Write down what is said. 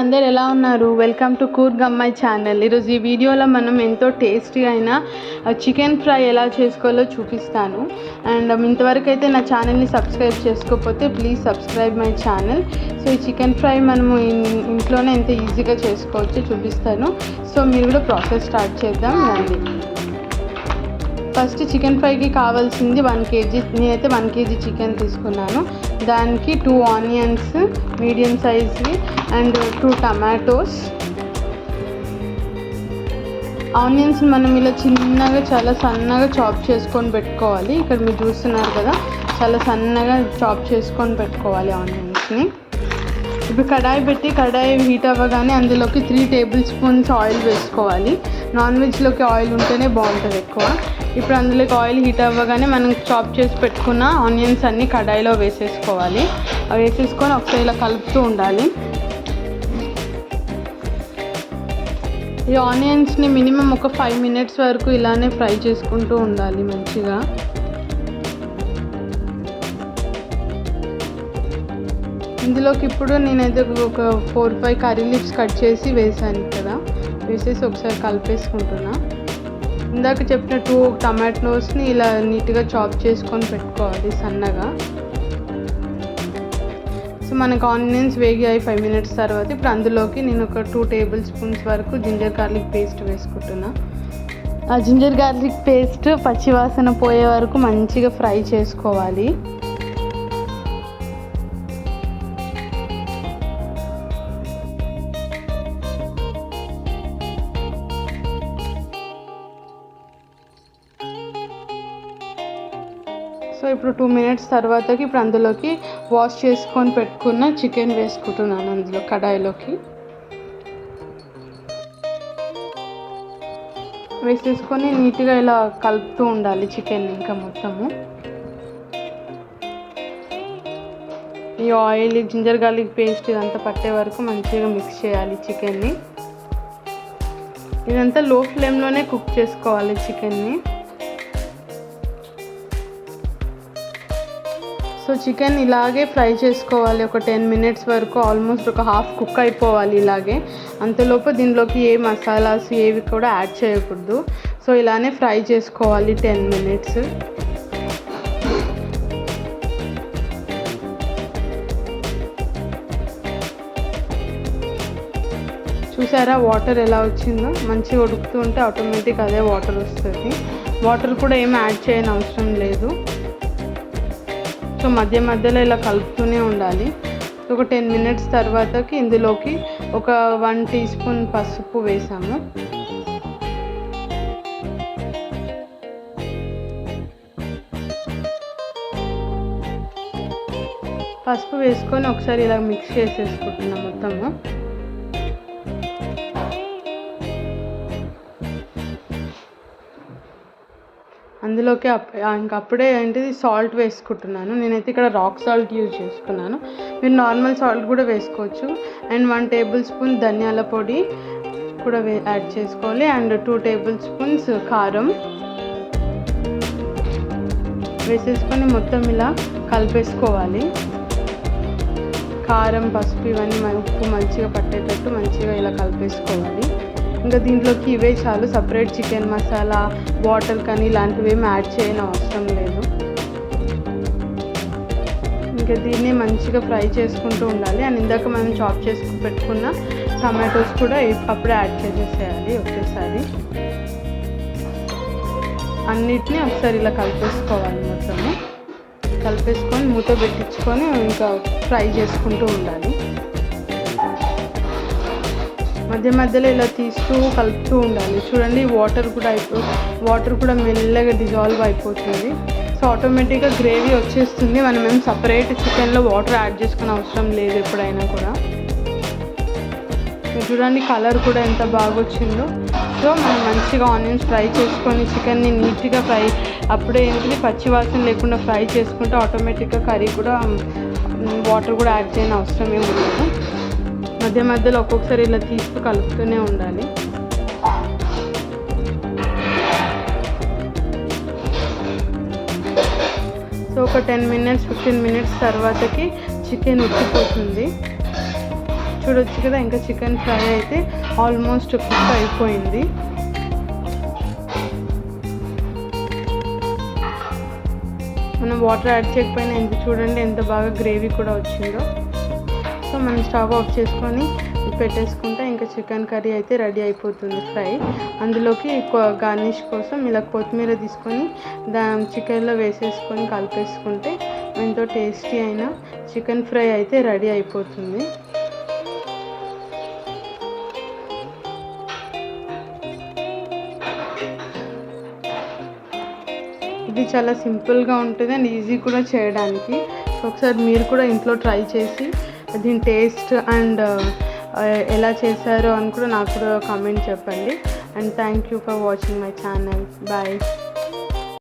అందరు ఎలా ఉన్నారు? వెల్కమ్ టు కూర్గ్ అమ్మాయి ఛానల్. ఈరోజు ఈ వీడియోలో మనం ఎంతో టేస్టీగా అయిన చికెన్ ఫ్రై ఎలా చేసుకోవాలో చూపిస్తాను. అండ్ ఇంతవరకు అయితే నా ఛానల్ని సబ్స్క్రైబ్ చేసుకోకపోతే please subscribe my channel. So ఈ చికెన్ ఫ్రై మనము ఇంట్లోనే ఎంత ఈజీగా చేసుకోవచ్చో చూపిస్తాను. సో మీరు కూడా ప్రాసెస్ స్టార్ట్ చేద్దాం రండి. ఫస్ట్ చికెన్ ఫ్రైకి కావాల్సింది 1 kg. నేనైతే 1 kg చికెన్ తీసుకున్నాను. దానికి 2 ఆనియన్స్ మీడియం సైజ్వి అండ్ 2 టమాటోస్. ఆనియన్స్ మనం ఇలా చిన్నగా చాలా సన్నగా చాప్ చేసుకొని పెట్టుకోవాలి. ఇక్కడ మీరు చూస్తున్నారు కదా, చాలా సన్నగా చాప్ చేసుకొని పెట్టుకోవాలి ఆనియన్స్ని. ఇప్పుడు కడాయి పెట్టి కడాయి హీట్ అవ్వగానే అందులోకి 3 టేబుల్ స్పూన్స్ ఆయిల్ వేసుకోవాలి. నాన్ వెజ్లోకి ఆయిల్ ఉంటేనే బాగుంటుంది ఎక్కువ. ఇప్పుడు అందులోకి ఆయిల్ హీట్ అవ్వగానే మనం చాప్ చేసి పెట్టుకున్న ఆనియన్స్ అన్నీ కడాయిలో వేసేసుకోవాలి. అవి వేసేసుకొని ఒకసారి ఇలా కలుపుతూ ఉండాలి. ఈ ఆనియన్స్ని మినిమం ఒక 5 minutes వరకు ఇలానే ఫ్రై చేసుకుంటూ ఉండాలి మంచిగా. ఇందులోకి ఇప్పుడు నేనైతే ఒక 4-5 కర్రీ లీవ్స్ కట్ చేసి వేసాను కదా, వేసేసి ఒకసారి కలిపేసుకుంటున్నా. ఇందాక చెప్పిన 2 టమాటోస్ని ఇలా నీట్గా చాప్ చేసుకొని పెట్టుకోవాలి సన్నగా. సో మనకు ఆనియన్స్ వేగాయి 5 minutes తర్వాత. ఇప్పుడు అందులోకి నేను ఒక 2 టేబుల్ స్పూన్స్ వరకు జింజర్ గార్లిక్ పేస్ట్ వేసుకుంటున్నా. ఆ జింజర్ గార్లిక్ పేస్ట్ పచ్చివాసన పోయే వరకు మంచిగా ఫ్రై చేసుకోవాలి. సో ఇప్పుడు 2 minutes తర్వాతకి ఇప్పుడు అందులోకి వాష్ చేసుకొని పెట్టుకున్న చికెన్ వేసుకుంటున్నాను. అందులో కడాయిలోకి వేసేసుకొని నీట్గా ఇలా కలుపుతూ ఉండాలి చికెన్. ఇంకా మొత్తము ఈ ఆయిల్ జింజర్ గార్లిక్ పేస్ట్ ఇదంతా పట్టే వరకు మంచిగా మిక్స్ చేయాలి చికెన్ని. ఇదంతా లో ఫ్లేమ్లోనే కుక్ చేసుకోవాలి చికెన్ని. సో చికెన్ ఇలాగే ఫ్రై చేసుకోవాలి ఒక 10 minutes వరకు. ఆల్మోస్ట్ ఒక హాఫ్ కుక్ అయిపోవాలి ఇలాగే. అంతలోపు దీనిలోకి ఏ మసాలాస్ ఏవి కూడా యాడ్ చేయకూడదు. సో ఇలానే ఫ్రై చేసుకోవాలి 10 minutes. చూసారా వాటర్ ఎలా వచ్చిందో? మంచిగా ఉడుకుతూ ఉంటే ఆటోమేటిక్ అదే వాటర్ వస్తుంది. వాటర్ కూడా ఏం యాడ్ చేయని అవసరం లేదు. సో మధ్య మధ్యలో ఇలా కలుపుతూనే ఉండాలి. ఒక 10 minutes తర్వాతకి ఇందులోకి ఒక 1 teaspoon పసుపు వేసాము. పసుపు వేసుకొని ఒకసారి ఇలా మిక్స్ చేసేసుకుంటున్నాం మొత్తము. అందులోకి ఇంకప్పుడే ఏంటిది సాల్ట్ వేసుకుంటున్నాను. నేనైతే ఇక్కడ రాక్ సాల్ట్ యూజ్ చేసుకున్నాను. మీరు నార్మల్ సాల్ట్ కూడా వేసుకోవచ్చు. అండ్ 1 టేబుల్ స్పూన్ ధనియాల పొడి కూడా యాడ్ చేసుకోవాలి. అండ్ 2 టేబుల్ స్పూన్స్ కారం వేసేసుకొని మొత్తం ఇలా కలిపేసుకోవాలి. కారం పసుపు ఇవన్నీ ఉప్పు మంచిగా పట్టేటట్టు మంచిగా ఇలా కలిపేసుకోవాలి. ఇంకా దీంట్లోకి ఇవే చాలు. సపరేట్ చికెన్ మసాలా వాటర్ కానీ ఇలాంటివి ఏమి యాడ్ చేయని అవసరం లేదు. ఇంకా దీన్ని మంచిగా ఫ్రై చేసుకుంటూ ఉండాలి. అండ్ ఇందాక మనం చాప్ చేసుకు పెట్టుకున్న టమాటోస్ కూడా అప్పుడే యాడ్ చేసేసేయాలి ఒకేసారి. అన్నిటినీ ఒకసారి ఇలా కలిపేసుకోవాలి. మొత్తము కలిపేసుకొని మూత పెట్టించుకొని ఇంకా ఫ్రై చేసుకుంటూ ఉండాలి. మధ్య మధ్యలో ఇలా తీస్తూ కలుపుతూ ఉండాలి. చూడండి వాటర్ కూడా మెల్లగా డిజాల్వ్ అయిపోతుంది. సో ఆటోమేటిక్గా గ్రేవీ వచ్చేస్తుంది. మనం ఏం సపరేట్ చికెన్లో వాటర్ యాడ్ చేసుకునే అవసరం లేదు ఎప్పుడైనా కూడా. చూడండి కలర్ కూడా ఎంత బాగా వచ్చిందో. సో మనం మంచిగా ఆనియన్స్ ఫ్రై చేసుకొని చికెన్ని నీట్గా ఫ్రై అప్పుడే ఏంటిది పచ్చివాసన లేకుండా ఫ్రై చేసుకుంటే ఆటోమేటిక్గా కర్రీ కూడా వాటర్ కూడా యాడ్ చేయని అవసరం ఏమి ఉండదు. మధ్య మధ్యలో ఒక్కొక్కసారి ఇలా తీస్తూ కలుపుతూనే ఉండాలి. సో ఒక 10 minutes 15 minutes తర్వాతకి చికెన్ ఉడికిపోతుంది. చూడొచ్చు కదా, ఇంకా చికెన్ ఫ్రై అయితే ఆల్మోస్ట్ కుక్ అయిపోయింది. మనం వాటర్ యాడ్ చేయకపోయినా చూడండి ఎంత బాగా గ్రేవీ కూడా వచ్చిందో. సో మనం స్టవ్ ఆఫ్ చేసుకొని పెట్టేసుకుంటే ఇంకా చికెన్ కర్రీ అయితే రెడీ అయిపోతుంది ఫ్రై. అందులోకి గార్నిష్ కోసం ఇలా కొత్తిమీర తీసుకొని చికెన్లో వేసేసుకొని కలిపేసుకుంటే ఎంతో టేస్టీ అయిన చికెన్ ఫ్రై అయితే రెడీ అయిపోతుంది. ఇది చాలా సింపుల్గా ఉంటుంది అండ్ ఈజీ కూడా చేయడానికి. సో ఒకసారి మీరు కూడా ఇంట్లో ట్రై చేసి దీని టేస్ట్ అండ్ ఎలా చేశారో అని కూడా నాకు కూడా కామెంట్ చెప్పండి. And thank you for watching my channel. Bye.